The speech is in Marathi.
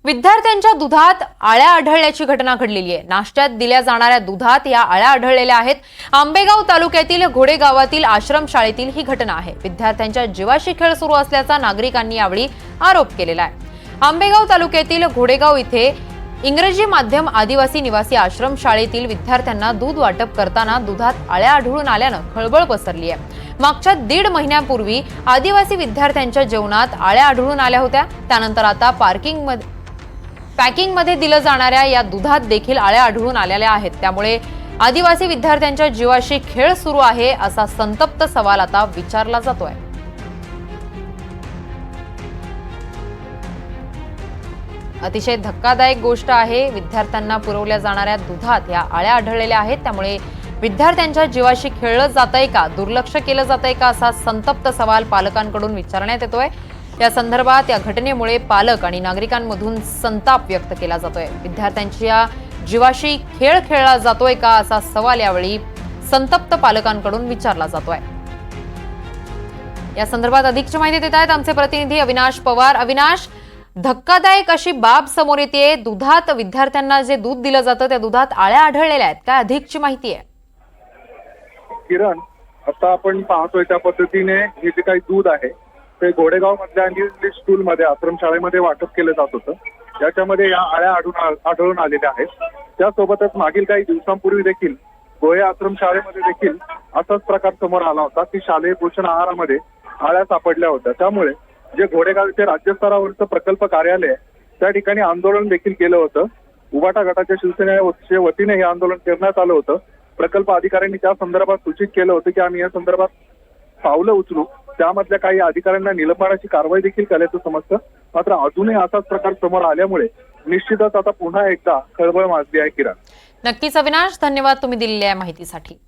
विद्यार्थ्यांच्या दुधात आळ्या आढळल्याची घटना घडलेली आहे। नाश्त्यात दिल्या जाणाऱ्या दुधात या आळ्या आढळलेल्या आहेत। आंबेगाव तालुक्यातील घोडे गावातील आश्रमशाळेतील ही घटना आहे। विद्यार्थ्यांच्या जीवाशी खेळ सुरू असल्याचा नागरिकांनी यावेळी आरोप केलेला आहे। आंबेगाव तालुक्यातील घोडेगाव इथे इंग्रजी माध्यम आदिवासी निवासी आश्रमशाळेतील विद्यार्थ्यांना दूध वाटप करताना दुधात आळ्या आढळून आल्यानं खळबळ पसरली आहे। मागच्या 1.5 महिन्यापूर्वी आदिवासी विद्यार्थ्यांच्या जेवणात आळ्या आढळून आल्या होत्या। त्यानंतर आता पॅकिंगमध्ये दिलं जाणाऱ्या या दुधात देखील आळ्या आढळून आलेल्या आहेत। त्यामुळे आदिवासी विद्यार्थ्यांच्या जीवाशी खेळ सुरू आहे असा संतप्त सवाल आता विचारला जातोय। अतिशय धक्कादायक गोष्ट आहे। विद्यार्थ्यांना पुरवल्या जाणाऱ्या दुधात या आळ्या आढळलेल्या आहेत। त्यामुळे विद्यार्थ्यांच्या जीवाशी खेळलं जातंय का, दुर्लक्ष केलं जातंय का असा संतप्त सवाल पालकांकडून विचारण्यात येतोय। या संदर्भात या घटनेमुळे पालक आणि नागरिकांमधून संताप व्यक्त केला जातोय। विद्यार्थ्यांच्या जीवाशी खेळ खेळला जातोय का असा सवाल यावेळी संतप्त पालकांकडून विचारला जातोय। या संदर्भात अधिकची माहिती देत आहेत आमचे प्रतिनिधी अविनाश पवार। अविनाश, धक्कादायक अशी बाब समोर येते। दुधात विद्यार्थ्यांना जे दूध दिलं जातं त्या दुधात आळ्या आढळलेल्या आहेत, काय अधिकची माहिती आहे? किरण, आता आपण पाहतोय त्या पद्धतीने हे जे काही दूध आहे ते घोडेगाव मधल्या इंग्लिश स्कूल मध्ये आश्रमशाळेमध्ये वाटप केलं जात होतं। याच्यामध्ये या आळ्या आढळून आलेल्या आहेत। त्यासोबतच मागील काही दिवसांपूर्वी देखील गोळे आश्रमशाळेमध्ये देखील असाच प्रकार समोर आला होता की शालेय पोषण आहारामध्ये आळ्या सापडल्या होत्या। त्यामुळे जे घोडेगावचे राज्यस्तरावरचं प्रकल्प कार्यालय त्या ठिकाणी आंदोलन देखील केलं होतं। उबाटा गटाच्या शिवसेनेच्या वतीने हे आंदोलन करण्यात आलं होतं। प्रकल्प अधिकाऱ्यांनी त्या संदर्भात सूचित केलं होतं की आम्ही या संदर्भात पावलं उचलू। त्यामधल्या काही अधिकाऱ्यांना निलंबनाची कारवाई देखील केल्याचं समजतं। मात्र अजूनही असाच प्रकार समोर आल्यामुळे निश्चितच आता पुन्हा एकदा खळबळ माजली आहे। किरण, नक्कीच अविनाश, धन्यवाद तुम्ही दिलेल्या माहितीसाठी।